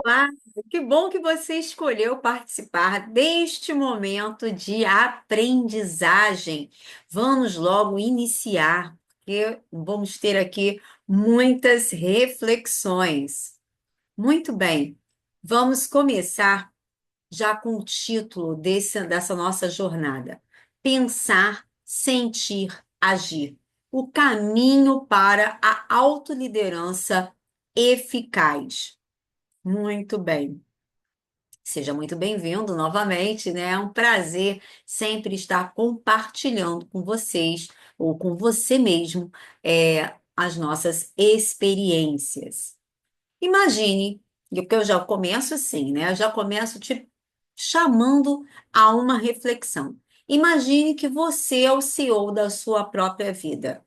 Olá, que bom que você escolheu participar deste momento de aprendizagem. Vamos logo iniciar, porque vamos ter aqui muitas reflexões. Muito bem, vamos começar já com o título dessa nossa jornada: Pensar, Sentir, Agir. O caminho para a autoliderança eficaz. Muito bem. Seja muito bem-vindo novamente, né? É um prazer sempre estar compartilhando com vocês ou com você mesmo as nossas experiências. Imagine, e porque eu já começo assim, né? Eu já começo te chamando a uma reflexão. Imagine que você é o CEO da sua própria vida.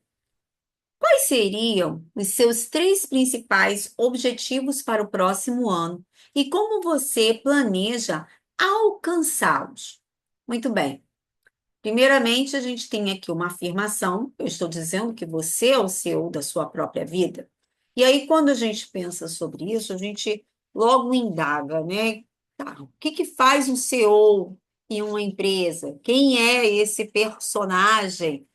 Quais seriam os seus três principais objetivos para o próximo ano e como você planeja alcançá-los? Muito bem. Primeiramente, a gente tem aqui uma afirmação. Eu estou dizendo que você é o CEO da sua própria vida. E aí, quando a gente pensa sobre isso, a gente logo indaga, né? Tá, o que que faz um CEO em uma empresa? Quem é esse personagem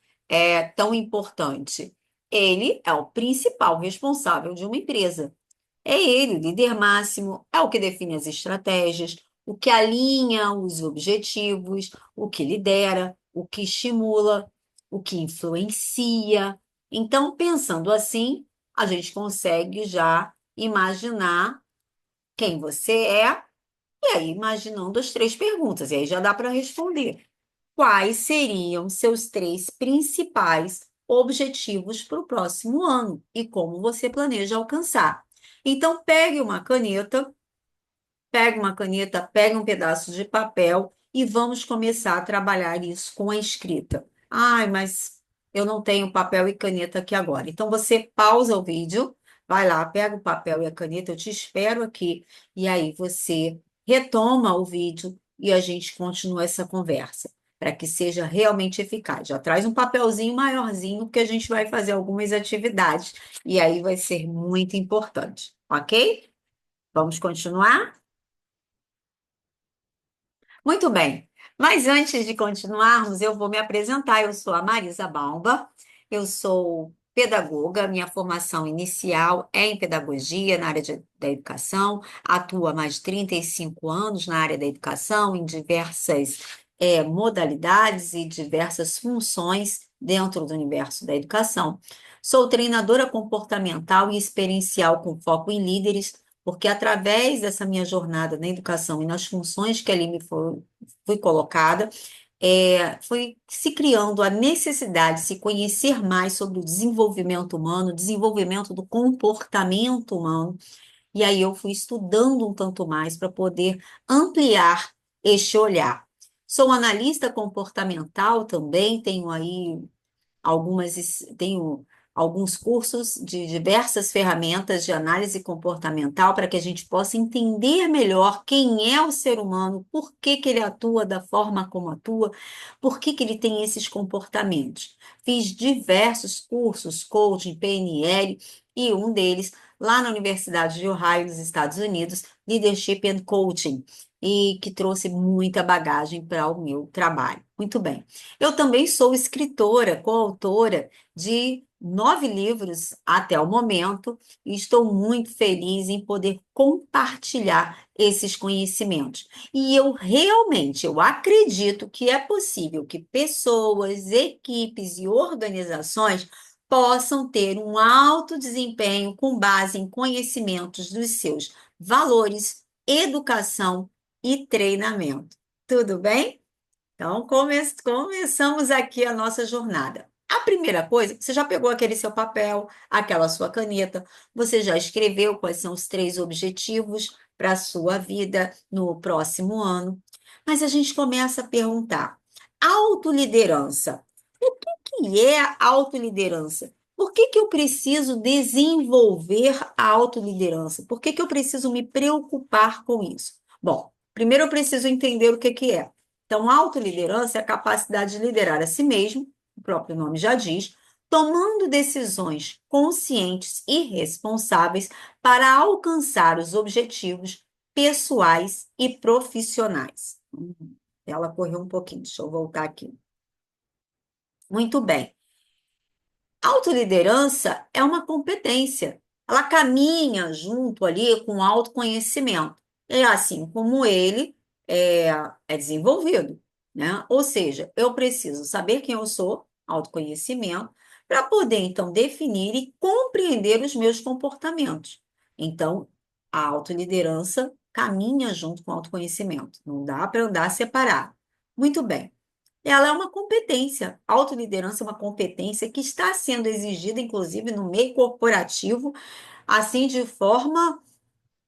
tão importante? Ele é o principal responsável de uma empresa. É ele, o líder máximo, é o que define as estratégias, o que alinha os objetivos, o que lidera, o que estimula, o que influencia. Então, pensando assim, a gente consegue já imaginar quem você é, e aí imaginando as três perguntas, e aí já dá para responder. Quais seriam seus três principais objetivos para o próximo ano e como você planeja alcançar? Então, pegue uma caneta, pegue um pedaço de papel e vamos começar a trabalhar isso com a escrita. Ai, mas eu não tenho papel e caneta aqui agora. Então, você pausa o vídeo, vai lá, pega o papel e a caneta, eu te espero aqui, e aí você retoma o vídeo e a gente continua essa conversa. Para que seja realmente eficaz. Já traz um papelzinho maiorzinho, porque a gente vai fazer algumas atividades, e aí vai ser muito importante, ok? Vamos continuar? Muito bem. Mas antes de continuarmos, eu vou me apresentar. Eu sou a Marisa Balba, eu sou pedagoga, minha formação inicial é em pedagogia, na área da educação, atuo há mais de 35 anos na área da educação, em diversas modalidades e diversas funções dentro do universo da educação. Sou treinadora comportamental e experiencial com foco em líderes, porque através dessa minha jornada na educação e nas funções que ali fui colocada, foi se criando a necessidade de se conhecer mais sobre o desenvolvimento humano, desenvolvimento do comportamento humano, e aí eu fui estudando um tanto mais para poder ampliar este olhar. Sou analista comportamental também, tenho alguns cursos de diversas ferramentas de análise comportamental para que a gente possa entender melhor quem é o ser humano, por que que ele atua da forma como atua, por que que ele tem esses comportamentos. Fiz diversos cursos, coaching, PNL, e um deles lá na Universidade de Ohio, nos Estados Unidos, Leadership and Coaching, e que trouxe muita bagagem para o meu trabalho. Muito bem. Eu também sou escritora, coautora de 9 livros até o momento, e estou muito feliz em poder compartilhar esses conhecimentos. E eu acredito que é possível que pessoas, equipes e organizações possam ter um alto desempenho com base em conhecimentos dos seus valores, educação e treinamento. Tudo bem? Então, começamos aqui a nossa jornada. A primeira coisa, você já pegou aquele seu papel, aquela sua caneta, você já escreveu quais são os três objetivos para a sua vida no próximo ano. Mas a gente começa a perguntar: autoliderança. O que que é autoliderança? Por que que eu preciso desenvolver a autoliderança? Por que que eu preciso me preocupar com isso? Bom, primeiro eu preciso entender o que que é. Então, autoliderança é a capacidade de liderar a si mesmo, o próprio nome já diz, tomando decisões conscientes e responsáveis para alcançar os objetivos pessoais e profissionais. Ela correu um pouquinho, deixa eu voltar aqui. Muito bem. Autoliderança é uma competência. Ela caminha junto ali com o autoconhecimento. É assim como ele é, é desenvolvido, né? Ou seja, eu preciso saber quem eu sou, autoconhecimento, para poder então definir e compreender os meus comportamentos. Então, a autoliderança caminha junto com o autoconhecimento. Não dá para andar separado. Muito bem. Ela é uma competência. Autoliderança é uma competência que está sendo exigida, inclusive, no meio corporativo, assim, de forma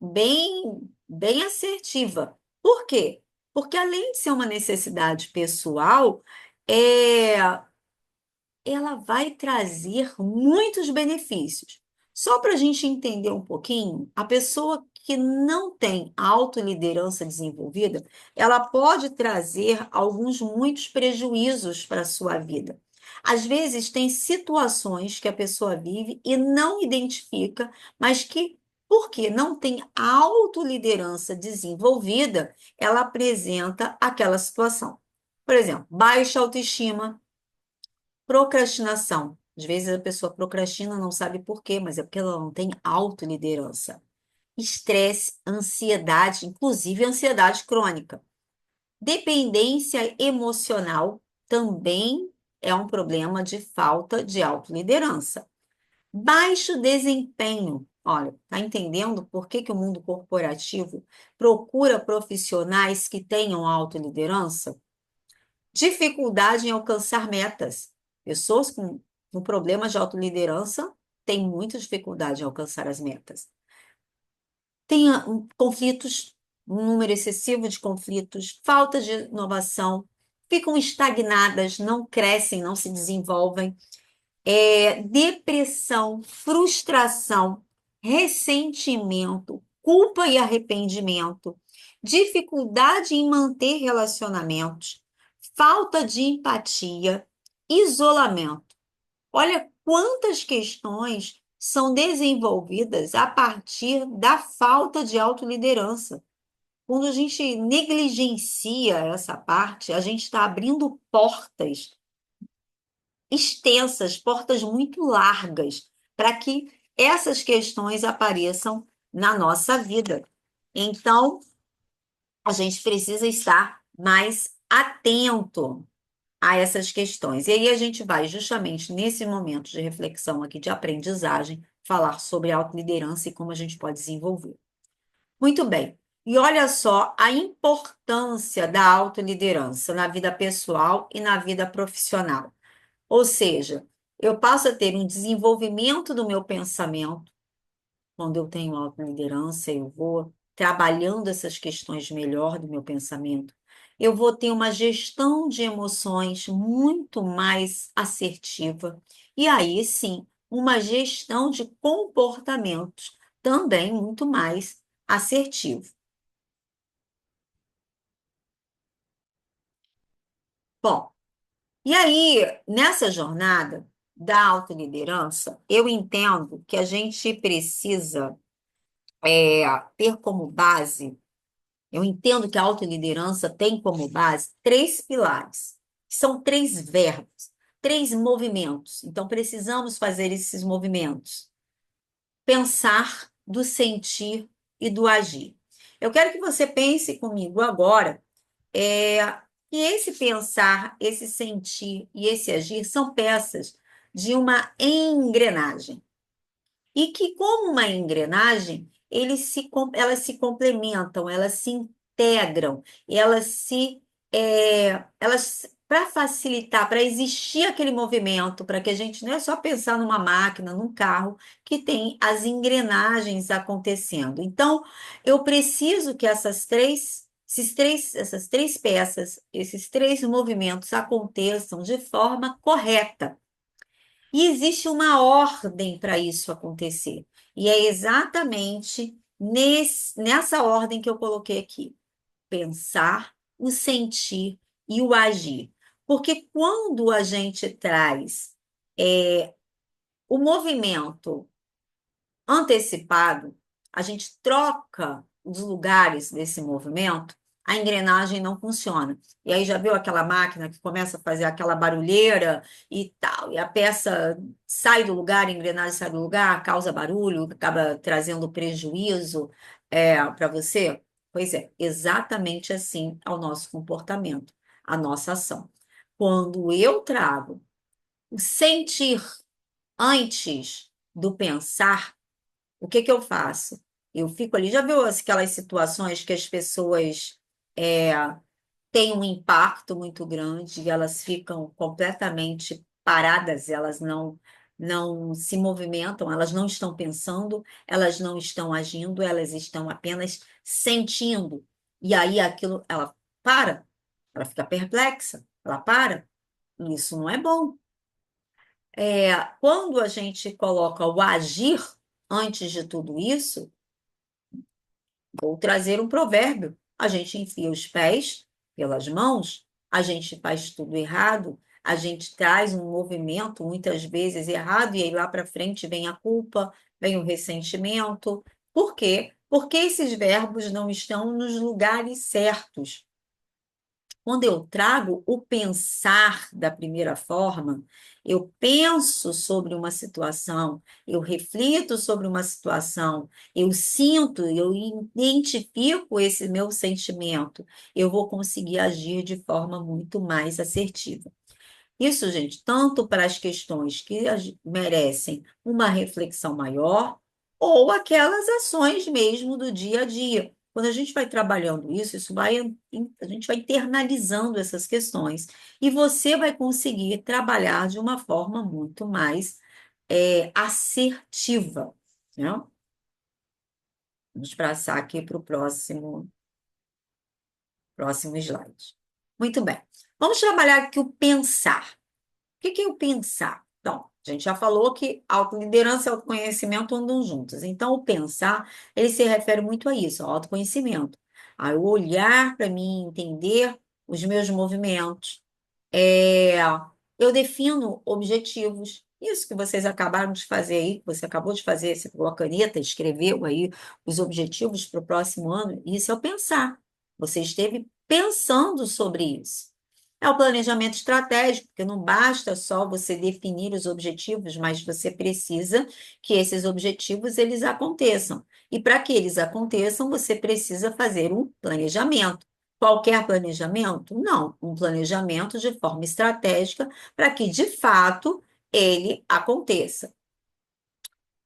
bem assertiva. Por quê? Porque, além de ser uma necessidade pessoal, é, ela vai trazer muitos benefícios. Só para a gente entender um pouquinho, a pessoa que não tem autoliderança desenvolvida, ela pode trazer muitos prejuízos para a sua vida. Às vezes, tem situações que a pessoa vive e não identifica, mas que, porque não tem autoliderança desenvolvida, ela apresenta aquela situação. Por exemplo, baixa autoestima, procrastinação. Às vezes a pessoa procrastina, não sabe por quê, mas é porque ela não tem autoliderança. Estresse, ansiedade, inclusive ansiedade crônica. Dependência emocional também é um problema de falta de autoliderança. Baixo desempenho. Olha, tá entendendo por que que o mundo corporativo procura profissionais que tenham autoliderança? Dificuldade em alcançar metas. Pessoas com problemas de autoliderança têm muita dificuldade em alcançar as metas. Tem conflitos, um número excessivo de conflitos, falta de inovação, ficam estagnadas, não crescem, não se desenvolvem. Depressão, frustração, ressentimento, culpa e arrependimento, dificuldade em manter relacionamentos, falta de empatia, isolamento. Olha quantas questões são desenvolvidas a partir da falta de autoliderança. Quando a gente negligencia essa parte, a gente está abrindo portas extensas, portas muito largas, para que essas questões apareçam na nossa vida. Então, a gente precisa estar mais atento a essas questões. E aí a gente vai justamente nesse momento de reflexão aqui de aprendizagem falar sobre autoliderança e como a gente pode desenvolver. Muito bem. E olha só a importância da autoliderança na vida pessoal e na vida profissional. Ou seja, eu passo a ter um desenvolvimento do meu pensamento. Quando eu tenho autoliderança, eu vou trabalhando essas questões melhor do meu pensamento. Eu vou ter uma gestão de emoções muito mais assertiva. E aí sim, uma gestão de comportamentos também muito mais assertivo. Bom, e aí, nessa jornada da autoliderança, eu entendo que a gente precisa ter como base, eu entendo que a autoliderança tem como base três pilares, que são três verbos, três movimentos. Então, precisamos fazer esses movimentos: pensar, do sentir e do agir. Eu quero que você pense comigo agora é, que esse pensar, esse sentir e esse agir são peças de uma engrenagem. E que, como uma engrenagem, elas se complementam, elas se integram, elas para facilitar, para existir aquele movimento, para que a gente não é só pensar numa máquina, num carro, que tem as engrenagens acontecendo. Então, eu preciso que essas três peças, esses três movimentos aconteçam de forma correta. E existe uma ordem para isso acontecer. E é exatamente nessa ordem que eu coloquei aqui: pensar, o sentir e o agir. Porque quando a gente traz o movimento antecipado, a gente troca dos lugares desse movimento, a engrenagem não funciona. E aí já viu aquela máquina que começa a fazer aquela barulheira e tal, e a peça sai do lugar, a engrenagem sai do lugar, causa barulho, acaba trazendo prejuízo para você? Pois é, exatamente assim é o nosso comportamento, a nossa ação. Quando eu trago o sentir antes do pensar, o que que eu faço? Eu fico ali, já viu aquelas situações que as pessoas é, têm um impacto muito grande e elas ficam completamente paradas, elas não se movimentam, elas não estão pensando, elas não estão agindo, elas estão apenas sentindo. E aí aquilo, ela para, ela fica perplexa, ela para. E isso não é bom. Quando a gente coloca o agir antes de tudo isso, vou trazer um provérbio. A gente enfia os pés pelas mãos, a gente faz tudo errado, a gente traz um movimento muitas vezes errado, e aí lá para frente vem a culpa, vem o ressentimento. Por quê? Porque esses verbos não estão nos lugares certos. Quando eu trago o pensar da primeira forma, eu penso sobre uma situação, eu reflito sobre uma situação, eu sinto, eu identifico esse meu sentimento, eu vou conseguir agir de forma muito mais assertiva. Isso, gente, tanto para as questões que merecem uma reflexão maior, ou aquelas ações mesmo do dia a dia. Quando a gente vai trabalhando isso, a gente vai internalizando essas questões e você vai conseguir trabalhar de uma forma muito mais assertiva, né? Vamos passar aqui para o próximo slide. Muito bem. Vamos trabalhar aqui o pensar. O que que é o pensar? Então, a gente já falou que autoliderança e autoconhecimento andam juntos. Então, o pensar, ele se refere muito a isso, ao autoconhecimento. A eu olhar para mim, entender os meus movimentos. É, eu defino objetivos. Isso que vocês acabaram de fazer aí, que você acabou de fazer, você pegou a caneta, escreveu aí os objetivos para o próximo ano. Isso é o pensar. Você esteve pensando sobre isso. É o planejamento estratégico, porque não basta só você definir os objetivos, mas você precisa que esses objetivos eles aconteçam. E para que eles aconteçam, você precisa fazer um planejamento. Qualquer planejamento? Não, um planejamento de forma estratégica para que, de fato, ele aconteça.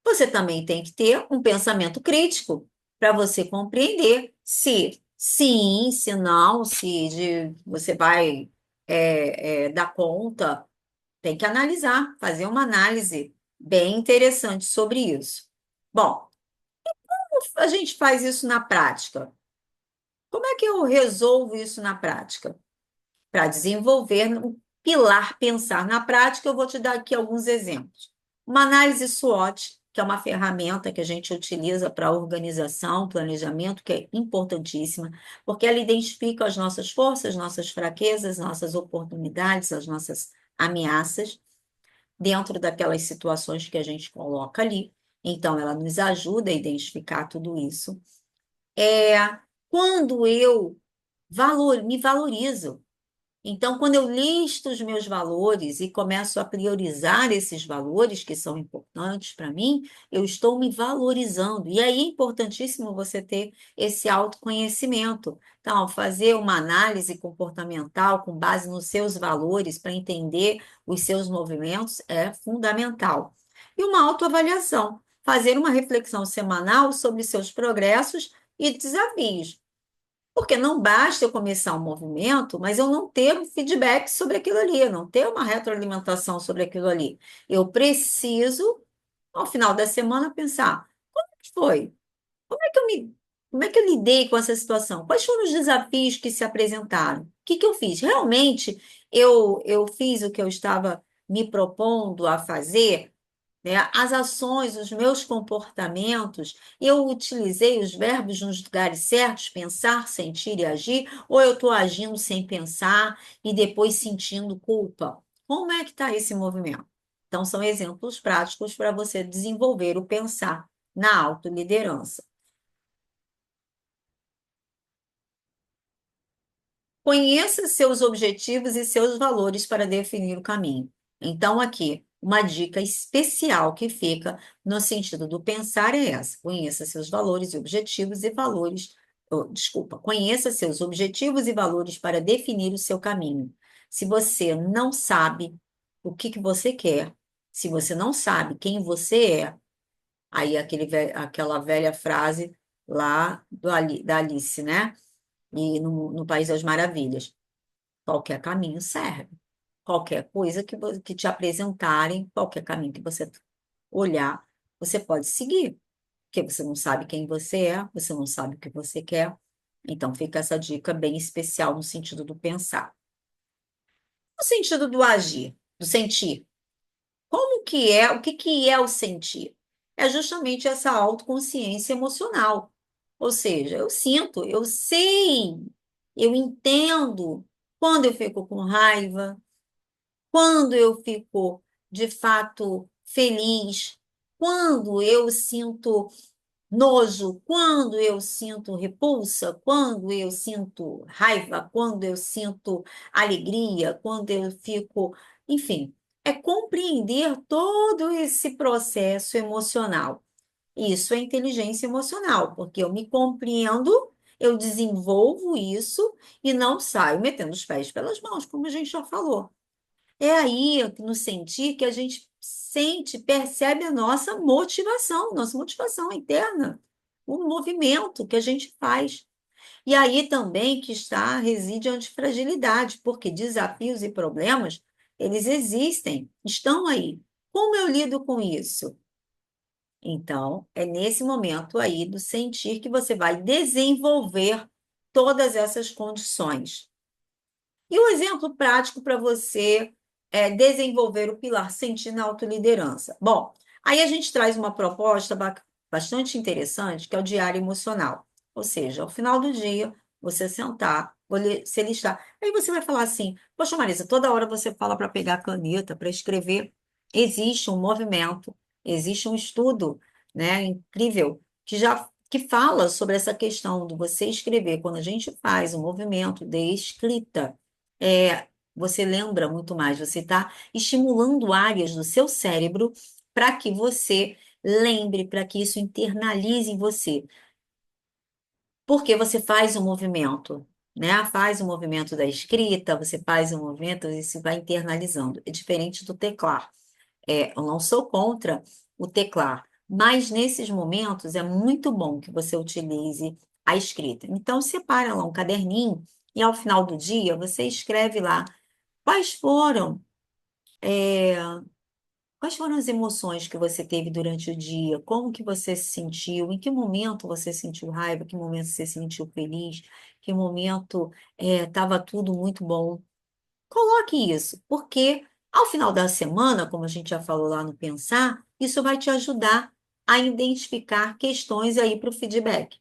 Você também tem que ter um pensamento crítico para você compreender se sim, se não, você vai dar conta. Tem que analisar, fazer uma análise bem interessante sobre isso. Bom, a gente faz isso na prática. Como é que eu resolvo isso na prática? Para desenvolver um pilar pensar na prática, eu vou te dar aqui alguns exemplos. Uma análise SWOT, que é uma ferramenta que a gente utiliza para organização, planejamento, que é importantíssima, porque ela identifica as nossas forças, nossas fraquezas, nossas oportunidades, as nossas ameaças, dentro daquelas situações que a gente coloca ali. Então, ela nos ajuda a identificar tudo isso. É, quando eu me valorizo, então, quando eu listo os meus valores e começo a priorizar esses valores que são importantes para mim, eu estou me valorizando. E aí é importantíssimo você ter esse autoconhecimento. Então, fazer uma análise comportamental com base nos seus valores para entender os seus movimentos é fundamental. E uma autoavaliação, fazer uma reflexão semanal sobre seus progressos e desafios. Porque não basta eu começar um movimento, mas eu não ter um feedback sobre aquilo ali, eu não ter uma retroalimentação sobre aquilo ali. Eu preciso, ao final da semana, pensar: como é que foi? Como é que eu lidei com essa situação? Quais foram os desafios que se apresentaram? O que que eu fiz? Realmente eu fiz o que eu estava me propondo a fazer? Né? As ações, os meus comportamentos, eu utilizei os verbos nos lugares certos, pensar, sentir e agir, ou eu estou agindo sem pensar e depois sentindo culpa? Como é que está esse movimento? Então, são exemplos práticos para você desenvolver o pensar na autoliderança. Conheça seus objetivos e seus valores para definir o caminho. Então, aqui, uma dica especial que fica no sentido do pensar é essa: conheça seus valores e objetivos e valores. Desculpa, conheça seus objetivos e valores para definir o seu caminho. Se você não sabe o que você quer, se você não sabe quem você é, aí aquela velha frase lá da Alice, né? E no País das Maravilhas. Qualquer caminho serve. Qualquer coisa que te apresentarem, qualquer caminho que você olhar, você pode seguir. Porque você não sabe quem você é, você não sabe o que você quer. Então, fica essa dica bem especial no sentido do pensar. No sentido do agir, do sentir. Como que é, o que que é o sentir? É justamente essa autoconsciência emocional. Ou seja, eu sinto, eu sei, eu entendo quando eu fico com raiva, quando eu fico de fato feliz, quando eu sinto nojo, quando eu sinto repulsa, quando eu sinto raiva, quando eu sinto alegria, quando eu fico. Enfim, é compreender todo esse processo emocional. Isso é inteligência emocional, porque eu me compreendo, eu desenvolvo isso e não saio metendo os pés pelas mãos, como a gente já falou. É aí, no sentir, que a gente sente, percebe a nossa motivação interna, o movimento que a gente faz. E aí também que reside a antifragilidade, porque desafios e problemas, eles existem, estão aí. Como eu lido com isso? Então, é nesse momento aí do sentir que você vai desenvolver todas essas condições. E um exemplo prático para você desenvolver o pilar sentir na autoliderança. Bom, aí a gente traz uma proposta bastante interessante, que é o diário emocional. Ou seja, ao final do dia, você sentar, você listar. Aí você vai falar assim: poxa, Marisa, toda hora você fala para pegar a caneta, para escrever. Existe um movimento, existe um estudo, né, incrível, que fala sobre essa questão de você escrever. Quando a gente faz um movimento de escrita, você lembra muito mais, você está estimulando áreas do seu cérebro para que você lembre, para que isso internalize em você. Porque você faz um movimento, né? Faz o movimento da escrita, você faz um movimento e isso vai internalizando. É diferente do teclar. Eu não sou contra o teclar, mas nesses momentos é muito bom que você utilize a escrita. Então, separa lá um caderninho e ao final do dia você escreve lá quais foram, é, quais foram as emoções que você teve durante o dia, como que você se sentiu, em que momento você sentiu raiva, que momento você se sentiu feliz, que momento estava tudo muito bom. Coloque isso, porque ao final da semana, como a gente já falou lá no Pensar, isso vai te ajudar a identificar questões aí para o feedback.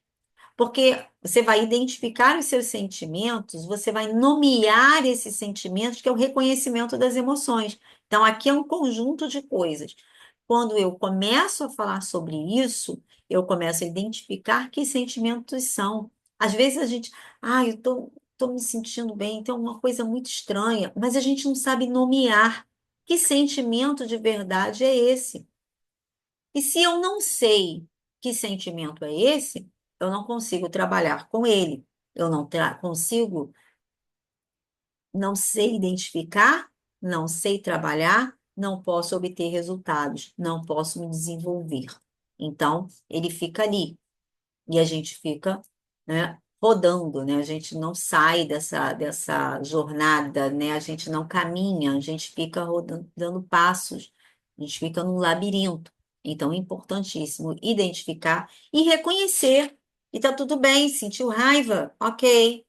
Porque você vai identificar os seus sentimentos, você vai nomear esses sentimentos, que é o reconhecimento das emoções. Então, aqui é um conjunto de coisas. Quando eu começo a falar sobre isso, eu começo a identificar que sentimentos são. Às vezes a gente, eu tô me sentindo bem, tem uma coisa muito estranha, mas a gente não sabe nomear que sentimento de verdade é esse. E se eu não sei que sentimento é esse, eu não consigo trabalhar com ele. Eu não consigo, não sei identificar, não sei trabalhar, não posso obter resultados, não posso me desenvolver. Então, ele fica ali e a gente fica, né, rodando, né? A gente não sai dessa jornada, né? A gente não caminha, a gente fica rodando, dando passos, a gente fica num labirinto. Então, é importantíssimo identificar e reconhecer. E tá tudo bem, sentiu raiva? Ok.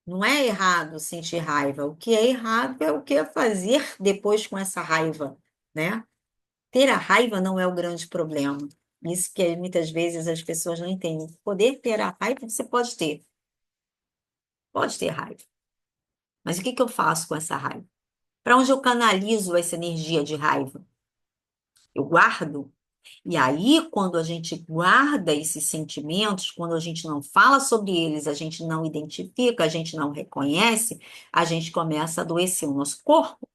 Não é errado sentir raiva. O que é errado é o que é fazer depois com essa raiva, né? Ter a raiva não é o grande problema. Isso que muitas vezes as pessoas não entendem. Poder ter a raiva, você pode ter raiva. Mas o que que eu faço com essa raiva? Para onde eu canalizo essa energia de raiva? Eu guardo? E aí, quando a gente guarda esses sentimentos, quando a gente não fala sobre eles, a gente não identifica, a gente não reconhece, a gente começa a adoecer o nosso corpo.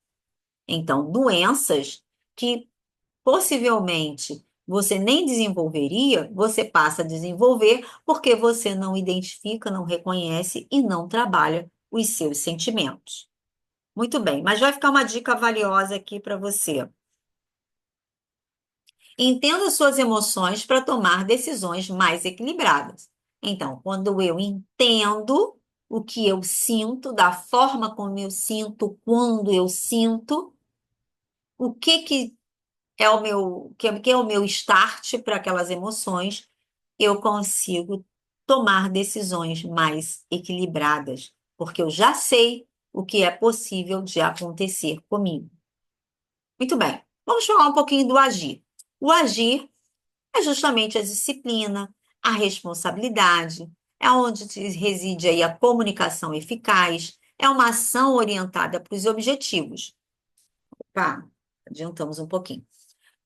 Então, doenças que possivelmente você nem desenvolveria, você passa a desenvolver porque você não identifica, não reconhece e não trabalha os seus sentimentos. Muito bem, mas vai ficar uma dica valiosa aqui para você. Entenda suas emoções para tomar decisões mais equilibradas. Então, quando eu entendo o que eu sinto, da forma como eu sinto, quando eu sinto, o que é o meu, que é o meu start para aquelas emoções, eu consigo tomar decisões mais equilibradas, porque eu já sei o que é possível de acontecer comigo. Muito bem, vamos falar um pouquinho do agir. O agir é justamente a disciplina, a responsabilidade, é onde reside aí a comunicação eficaz, é uma ação orientada para os objetivos. Opa, adiantamos um pouquinho.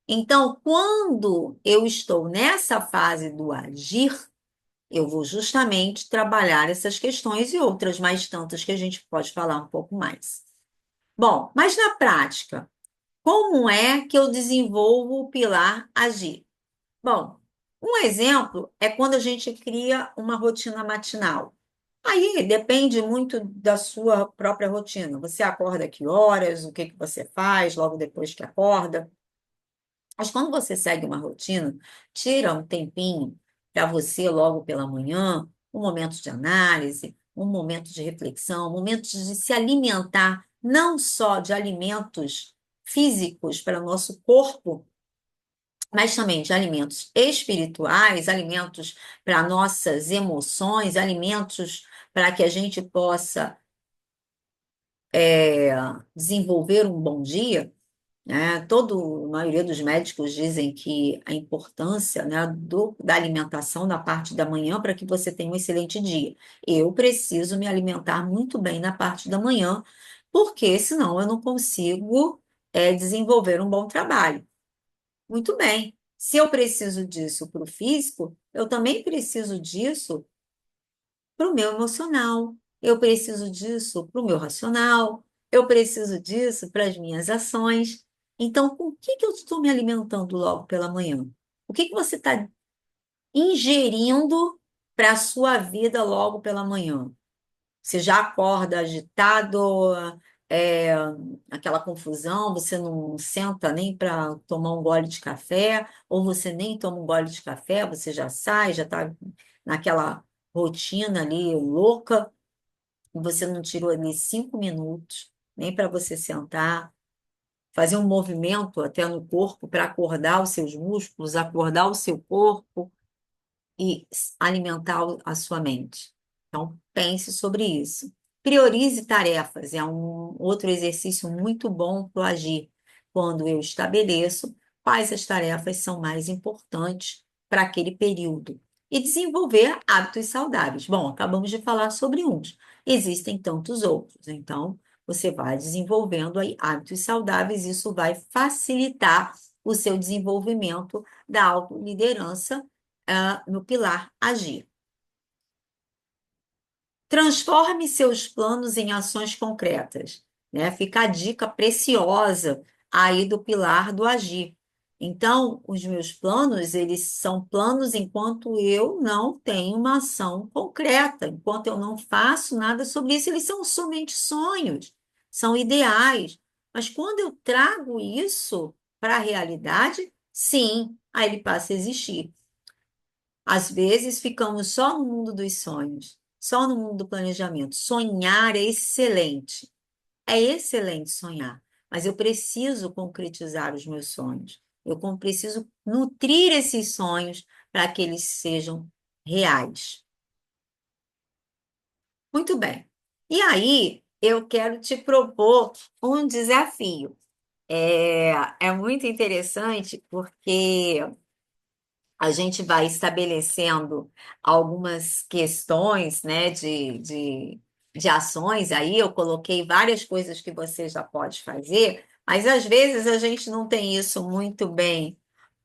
Então, quando eu estou nessa fase do agir, eu vou justamente trabalhar essas questões e outras mais tantas que a gente pode falar um pouco mais. Bom, mas na prática, como é que eu desenvolvo o pilar agir? Bom, um exemplo é quando a gente cria uma rotina matinal. Aí depende muito da sua própria rotina. Você acorda a que horas, o que que você faz logo depois que acorda. Mas quando você segue uma rotina, tira um tempinho para você logo pela manhã, um momento de análise, um momento de reflexão, um momento de se alimentar, não só de alimentos físicos para o nosso corpo, mas também de alimentos espirituais, alimentos para nossas emoções, alimentos para que a gente possa é, desenvolver um bom dia, né? A maioria dos médicos dizem que a importância, né, da alimentação na parte da manhã para que você tenha um excelente dia. Eu preciso me alimentar muito bem na parte da manhã, porque senão eu não consigo, desenvolver um bom trabalho. Muito bem. Se eu preciso disso para o físico, eu também preciso disso para o meu emocional. Eu preciso disso para o meu racional. Eu preciso disso para as minhas ações. Então, com o que que eu estou me alimentando logo pela manhã? O que que você está ingerindo para a sua vida logo pela manhã? Você já acorda agitado, é, aquela confusão, você não senta nem para tomar um gole de café, ou você nem toma um gole de café, você já sai, já está naquela rotina ali louca, e você não tirou ali 5 minutos, nem para você sentar, fazer um movimento até no corpo para acordar os seus músculos, acordar o seu corpo e alimentar a sua mente. Então, pense sobre isso. Priorize tarefas, é um outro exercício muito bom para o agir. Quando eu estabeleço quais as tarefas são mais importantes para aquele período. E desenvolver hábitos saudáveis. Bom, acabamos de falar sobre uns, existem tantos outros. Então, você vai desenvolvendo aí hábitos saudáveis, isso vai facilitar o seu desenvolvimento da autoliderança no pilar agir. Transforme seus planos em ações concretas, né? Fica a dica preciosa aí do pilar do agir. Então, os meus planos, eles são planos enquanto eu não tenho uma ação concreta, enquanto eu não faço nada sobre isso, eles são somente sonhos, são ideais. Mas quando eu trago isso para a realidade, sim, aí ele passa a existir. Às vezes ficamos só no mundo dos sonhos, só no mundo do planejamento. Sonhar é excelente sonhar, mas eu preciso concretizar os meus sonhos. Preciso nutrir esses sonhos para que eles sejam reais. Muito bem. E aí, eu quero te propor um desafio. É muito interessante porque a gente vai estabelecendo algumas questões, né, de ações. Aí eu coloquei várias coisas que você já pode fazer, mas às vezes a gente não tem isso muito bem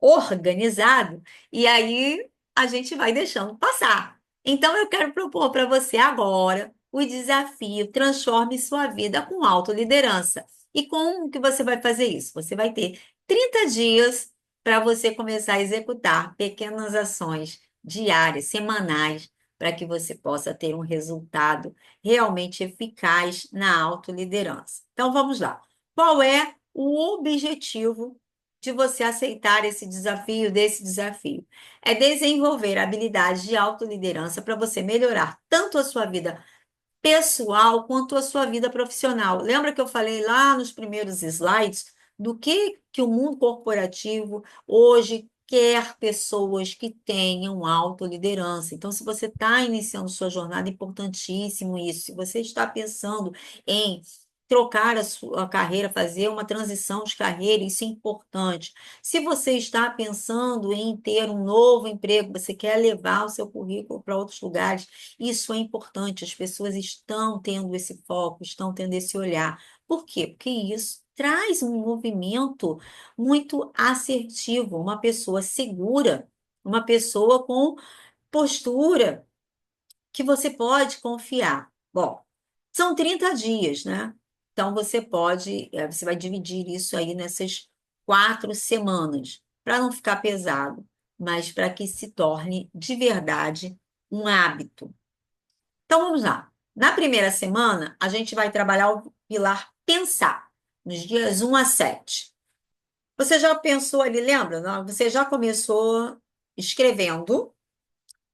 organizado, e aí a gente vai deixando passar. Então, eu quero propor para você agora o desafio Transforme Sua Vida com Autoliderança. E como que você vai fazer isso? Você vai ter 30 dias para você começar a executar pequenas ações diárias, semanais, para que você possa ter um resultado realmente eficaz na autoliderança. Então, vamos lá. Qual é o objetivo de você aceitar esse desafio, desse desafio? É desenvolver habilidades de autoliderança para você melhorar tanto a sua vida pessoal quanto a sua vida profissional. Lembra que eu falei lá nos primeiros slides do que o mundo corporativo hoje quer pessoas que tenham autoliderança. Então, se você está iniciando sua jornada, é importantíssimo isso. Se você está pensando em trocar a sua carreira, fazer uma transição de carreira, isso é importante. Se você está pensando em ter um novo emprego, você quer levar o seu currículo para outros lugares, isso é importante, as pessoas estão tendo esse foco, estão tendo esse olhar. Por quê? Porque isso traz um movimento muito assertivo, uma pessoa segura, uma pessoa com postura que você pode confiar. Bom, são 30 dias, né? Então você vai dividir isso aí nessas 4 semanas, para não ficar pesado, mas para que se torne de verdade um hábito. Então vamos lá. Na primeira semana, a gente vai trabalhar o pilar pensar, nos dias 1 a 7. Você já pensou ali, lembra? Não? Você já começou escrevendo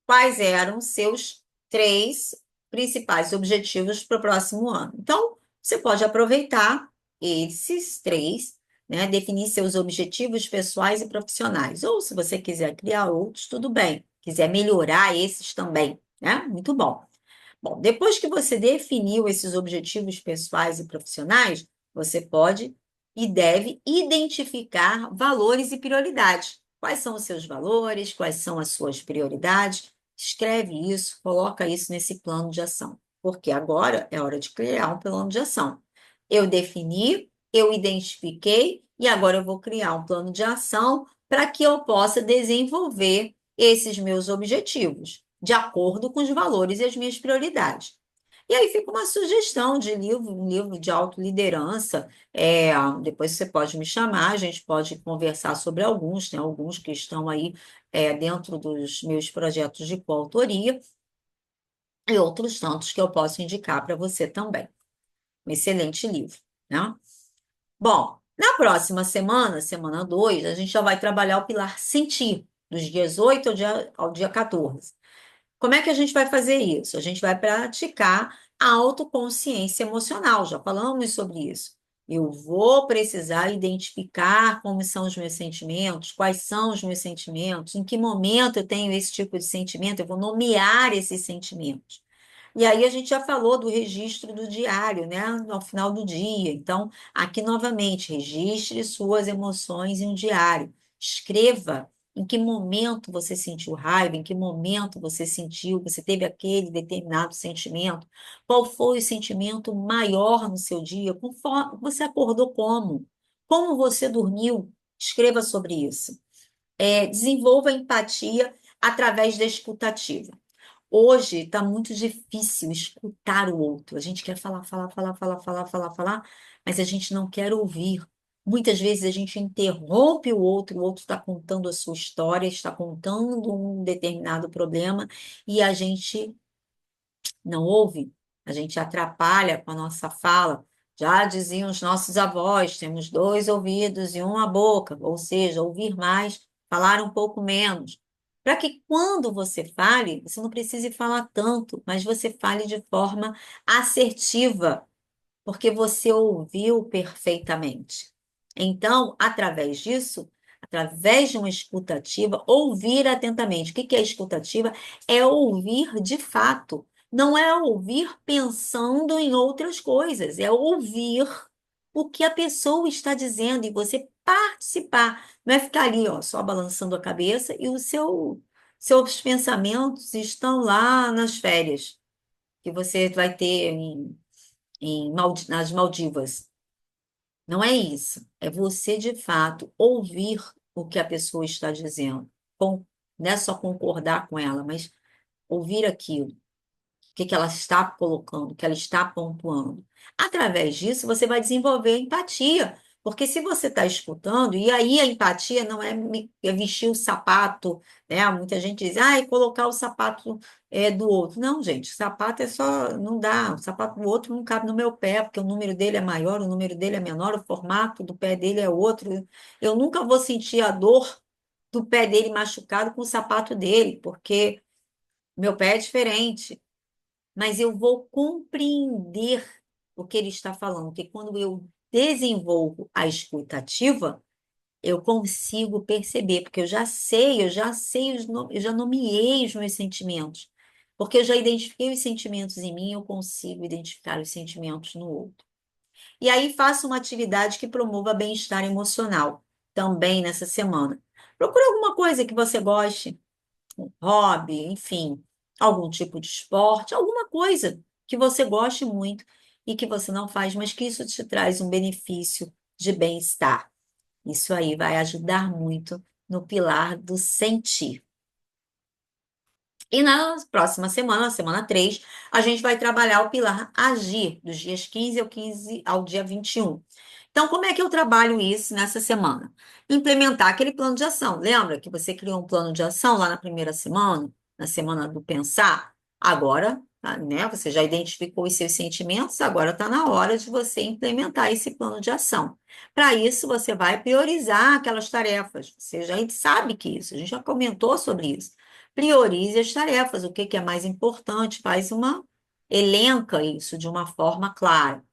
quais eram seus 3 principais objetivos para o próximo ano. Então, você pode aproveitar esses 3, né? Definir seus objetivos pessoais e profissionais. Ou se você quiser criar outros, tudo bem. Quiser melhorar esses também, né? Muito bom. Bom, depois que você definiu esses objetivos pessoais e profissionais, você pode e deve identificar valores e prioridades. Quais são os seus valores? Quais são as suas prioridades? Escreve isso, coloca isso nesse plano de ação, porque agora é hora de criar um plano de ação. Eu defini, eu identifiquei e agora eu vou criar um plano de ação para que eu possa desenvolver esses meus objetivos, de acordo com os valores e as minhas prioridades. E aí fica uma sugestão de livro, um livro de autoliderança. Depois você pode me chamar, a gente pode conversar sobre alguns, tem alguns que estão aí dentro dos meus projetos de coautoria, e outros tantos que eu posso indicar para você também. Um excelente livro, né? Bom, na próxima semana, semana 2, a gente já vai trabalhar o pilar sentir, dos dias 8 ao dia 14. Como é que a gente vai fazer isso? A gente vai praticar a autoconsciência emocional, já falamos sobre isso. Eu vou precisar identificar como são os meus sentimentos, quais são os meus sentimentos, em que momento eu tenho esse tipo de sentimento, eu vou nomear esses sentimentos. E aí a gente já falou do registro do diário, né? Ao final do dia. Então, aqui novamente, registre suas emoções em um diário. Escreva em que momento você sentiu raiva, em que momento você sentiu, você teve aquele determinado sentimento, qual foi o sentimento maior no seu dia, conforme você acordou como você dormiu, escreva sobre isso. Desenvolva empatia através da escutativa. Hoje está muito difícil escutar o outro. A gente quer falar, falar, falar, falar, falar, falar, falar, mas a gente não quer ouvir. Muitas vezes a gente interrompe o outro está contando a sua história, está contando um determinado problema e a gente não ouve, a gente atrapalha com a nossa fala. Já diziam os nossos avós, temos 2 ouvidos e uma boca, ou seja, ouvir mais, falar um pouco menos. Para que quando você fale, você não precise falar tanto, mas você fale de forma assertiva, porque você ouviu perfeitamente. Então, através disso, através de uma escutativa, ouvir atentamente. O que é escutativa? É ouvir de fato. Não é ouvir pensando em outras coisas, é ouvir o que a pessoa está dizendo e você participar. Não é ficar ali, ó, só balançando a cabeça e seus pensamentos estão lá nas férias que você vai ter nas Maldivas. Não é isso. É você, de fato, ouvir o que a pessoa está dizendo. Com, não é só concordar com ela, mas ouvir aquilo que ela está colocando, o que ela está pontuando. Através disso, você vai desenvolver empatia. Porque se você está escutando, e aí a empatia não é, é vestir o sapato, né? Muita gente diz, ah, e colocar o sapato do outro. Não, gente, sapato é só, não dá, o sapato do outro não cabe no meu pé, porque o número dele é maior, o número dele é menor, o formato do pé dele é outro. Eu nunca vou sentir a dor do pé dele machucado com o sapato dele, porque meu pé é diferente, mas eu vou compreender o que ele está falando, porque quando eu desenvolvo a escutativa, eu consigo perceber, porque eu já sei eu já nomeei os meus sentimentos, porque eu já identifiquei os sentimentos em mim, eu consigo identificar os sentimentos no outro. E aí faço uma atividade que promova bem-estar emocional, também nessa semana. Procure alguma coisa que você goste, hobby, enfim, algum tipo de esporte, alguma coisa que você goste muito e que você não faz, mas que isso te traz um benefício de bem-estar. Isso aí vai ajudar muito no pilar do sentir. E na próxima semana, semana 3, a gente vai trabalhar o pilar agir, dos dias 15 ao dia 21. Então, como é que eu trabalho isso nessa semana? Implementar aquele plano de ação. Lembra que você criou um plano de ação lá na primeira semana, na semana do pensar? Agora, tá, né? Você já identificou os seus sentimentos, agora está na hora de você implementar esse plano de ação. Para isso, você vai priorizar aquelas tarefas. Você já sabe que isso, a gente já comentou sobre isso. Priorize as tarefas, o que que é mais importante, elenca isso de uma forma clara.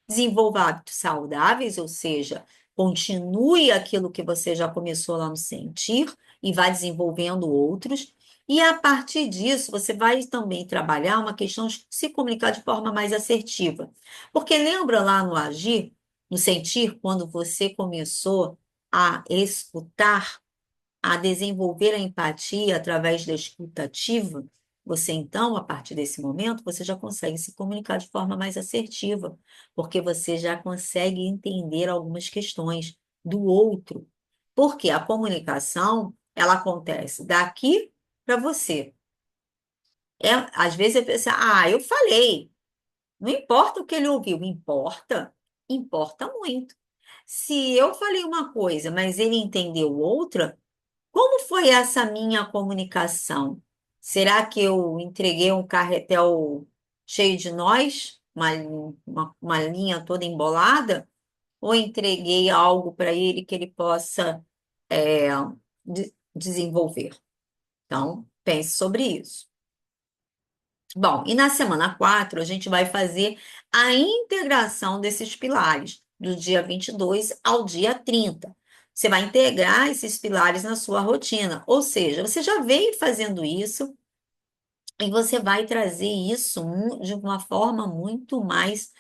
Desenvolva hábitos saudáveis, ou seja, continue aquilo que você já começou lá no sentir e vai desenvolvendo outros. E a partir disso, você vai também trabalhar uma questão de se comunicar de forma mais assertiva. Porque lembra lá no agir, no sentir, quando você começou a escutar, a desenvolver a empatia através da escuta ativa, você então, a partir desse momento, você já consegue se comunicar de forma mais assertiva, porque você já consegue entender algumas questões do outro. Porque a comunicação, ela acontece daqui para você. Às vezes você pensa, ah, eu falei, não importa o que ele ouviu, importa, importa muito. Se eu falei uma coisa, mas ele entendeu outra, como foi essa minha comunicação? Será que eu entreguei um carretel cheio de nós, uma linha toda embolada? Ou entreguei algo para ele que ele possa desenvolver? Então, pense sobre isso. Bom, e na semana 4 a gente vai fazer a integração desses pilares, do dia 22 ao dia 30. Você vai integrar esses pilares na sua rotina, ou seja, você já veio fazendo isso e você vai trazer isso de uma forma muito mais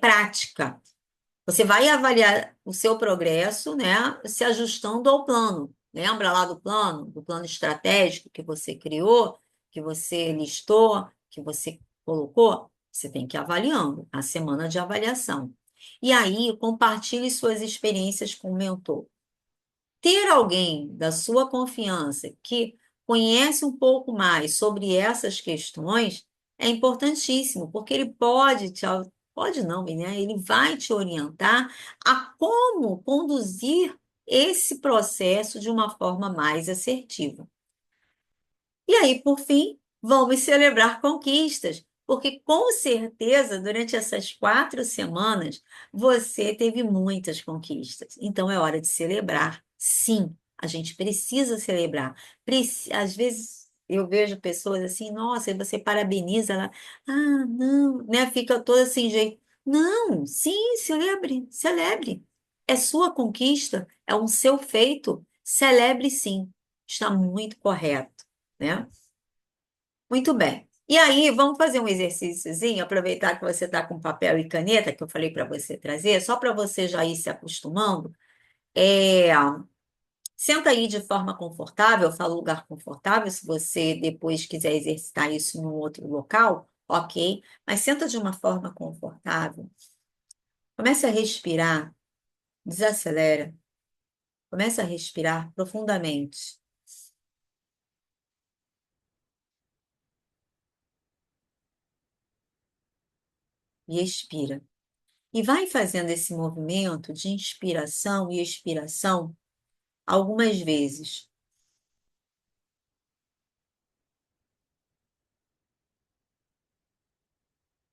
prática. Você vai avaliar o seu progresso, né, se ajustando ao plano. Lembra lá do plano estratégico que você criou, que você listou, que você colocou? Você tem que ir avaliando, a semana de avaliação. E aí, compartilhe suas experiências com o mentor. Ter alguém da sua confiança que conhece um pouco mais sobre essas questões é importantíssimo, porque ele pode não, né? Ele vai te orientar a como conduzir esse processo de uma forma mais assertiva. E aí, por fim, vamos celebrar conquistas, porque com certeza, durante essas 4 semanas, você teve muitas conquistas. Então é hora de celebrar. Sim, a gente precisa celebrar. Às vezes eu vejo pessoas assim, nossa, e você parabeniza ela, ah, não, né? Fica toda sem jeito. Não, sim, celebre, celebre. É sua conquista, é um seu feito. Celebre sim. Está muito correto, né? Muito bem. E aí, vamos fazer um exercíciozinho, aproveitar que você está com papel e caneta, que eu falei para você trazer, só para você já ir se acostumando. É, Senta aí de forma confortável, eu falo lugar confortável, se você depois quiser exercitar isso em um outro local, ok, mas senta de uma forma confortável. Comece a respirar, desacelera. Comece a respirar profundamente e expira. E vai fazendo esse movimento de inspiração e expiração algumas vezes.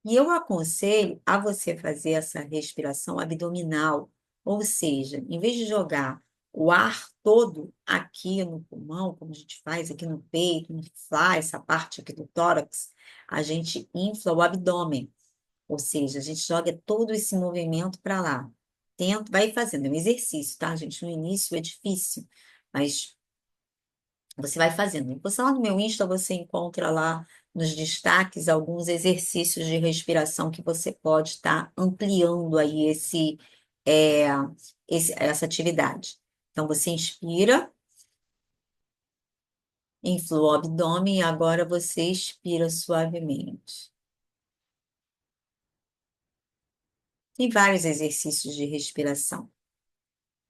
E eu aconselho a você fazer essa respiração abdominal, ou seja, em vez de jogar o ar todo aqui no pulmão, como a gente faz aqui no peito, inflar essa parte aqui do tórax, a gente infla o abdômen, ou seja, a gente joga todo esse movimento para lá. Tenta, vai fazendo, é um exercício, tá, gente? No início é difícil, mas você vai fazendo. Você lá no meu Insta, você encontra lá nos destaques alguns exercícios de respiração que você pode estar ampliando aí é, essa atividade. Então, você inspira, infla o abdômen e agora você expira suavemente. Tem vários exercícios de respiração.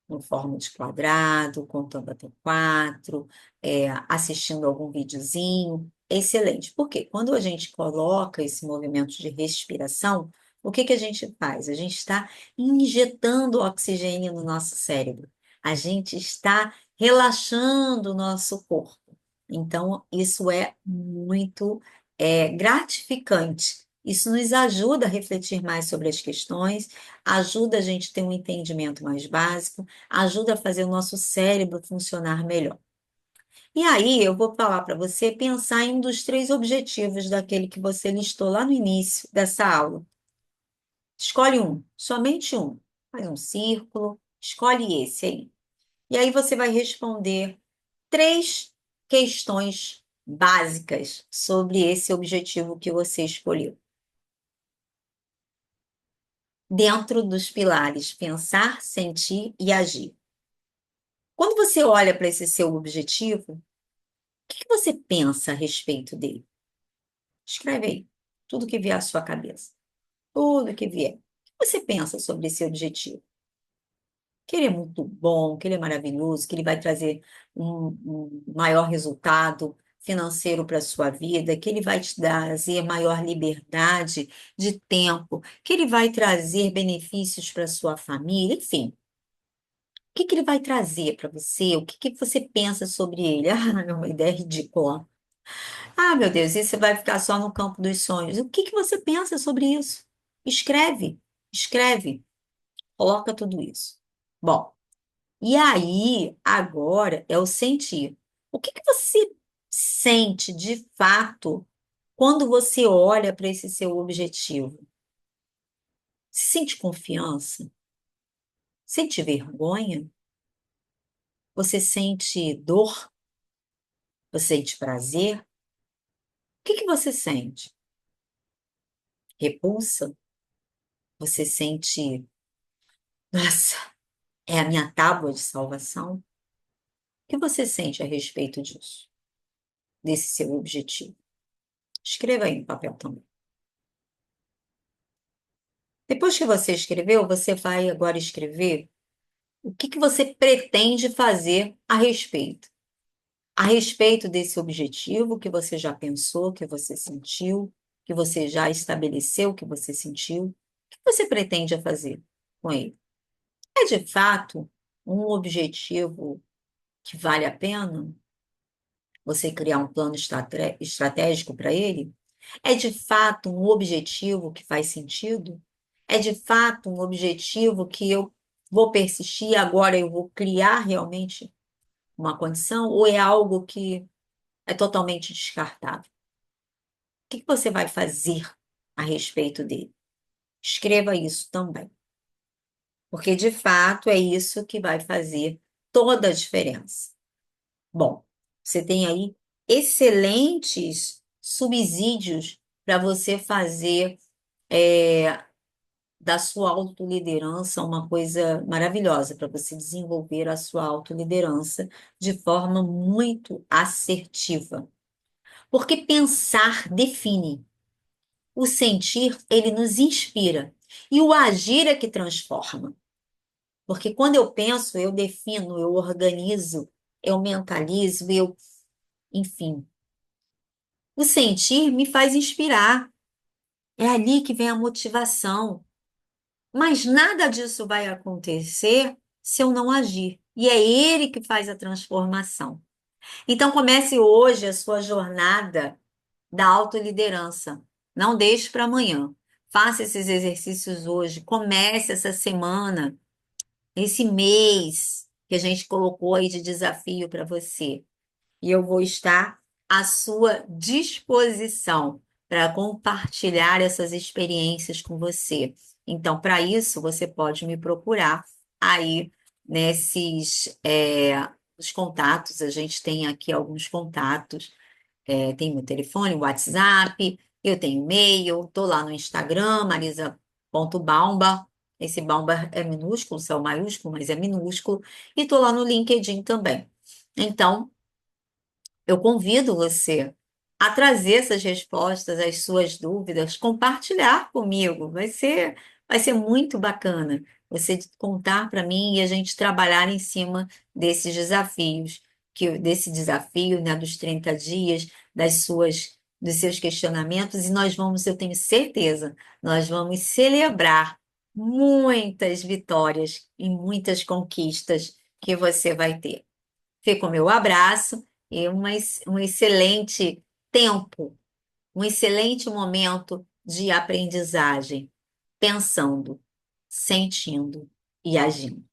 Em forma de quadrado, contando até quatro, assistindo algum videozinho. Excelente. Porque quando a gente coloca esse movimento de respiração, o que que a gente faz? A gente está injetando oxigênio no nosso cérebro. A gente está relaxando o nosso corpo. Então, isso é muito gratificante. Isso nos ajuda a refletir mais sobre as questões, ajuda a gente a ter um entendimento mais básico, ajuda a fazer o nosso cérebro funcionar melhor. E aí, eu vou falar para você pensar em um dos três objetivos daquele que você listou lá no início dessa aula. Escolhe um, somente um. Faz um círculo, escolhe esse aí. E aí você vai responder três questões básicas sobre esse objetivo que você escolheu. Dentro dos pilares pensar, sentir e agir. Quando você olha para esse seu objetivo, o que você pensa a respeito dele? Escreve aí, tudo que vier à sua cabeça, tudo que vier. O que você pensa sobre esse objetivo? Que ele é muito bom, que ele é maravilhoso, que ele vai trazer um maior resultado financeiro para a sua vida, que ele vai te trazer maior liberdade de tempo, que ele vai trazer benefícios para a sua família, enfim. O que que ele vai trazer para você? O que que você pensa sobre ele? Ah, é uma ideia ridícula. Ah, meu Deus, isso vai ficar só no campo dos sonhos. O que que você pensa sobre isso? Escreve, escreve, coloca tudo isso. Bom, e aí, agora é o sentir. O que que você sente de fato quando você olha para esse seu objetivo? Você sente confiança? Sente vergonha? Você sente dor? Você sente prazer? O que que você sente? Repulsa? Você sente, nossa, é a minha tábua de salvação? O que você sente a respeito disso, desse seu objetivo? Escreva aí no papel também. Depois que você escreveu, você vai agora escrever o que que você pretende fazer a respeito desse objetivo que você já pensou, que você sentiu, que você já estabeleceu, que você sentiu. O que você pretende fazer com ele? É de fato um objetivo que vale a pena você criar um plano estratégico para ele? É de fato um objetivo que faz sentido? É de fato um objetivo que eu vou persistir, agora eu vou criar realmente uma condição? Ou é algo que é totalmente descartável? O que que você vai fazer a respeito dele? Escreva isso também, porque de fato é isso que vai fazer toda a diferença. Bom, você tem aí excelentes subsídios para você fazer da sua autoliderança uma coisa maravilhosa, para você desenvolver a sua autoliderança de forma muito assertiva. Porque pensar define, o sentir, ele nos inspira, e o agir é que transforma. Porque quando eu penso, eu defino, eu organizo, eu mentalizo, enfim. O sentir me faz inspirar. É ali que vem a motivação. Mas nada disso vai acontecer se eu não agir. E é ele que faz a transformação. Então comece hoje a sua jornada da autoliderança. Não deixe para amanhã. Faça esses exercícios hoje. Comece essa semana, esse mês que a gente colocou aí de desafio para você. E eu vou estar à sua disposição para compartilhar essas experiências com você. Então, para isso, você pode me procurar aí nesses os contatos. A gente tem aqui alguns contatos. Tem meu telefone, WhatsApp, eu tenho e-mail, estou lá no Instagram, marisa.baumba. Esse Baumba é minúsculo, céu maiúsculo, mas é minúsculo. E estou lá no LinkedIn também. Então, eu convido você a trazer essas respostas às suas dúvidas, compartilhar comigo. Vai ser muito bacana você contar para mim e a gente trabalhar em cima desses desafios, desse desafio, né, dos 30 dias, dos seus questionamentos, e nós vamos, eu tenho certeza, nós vamos celebrar muitas vitórias e muitas conquistas que você vai ter. Fica o meu abraço e um excelente tempo, um excelente momento de aprendizagem, pensando, sentindo e agindo.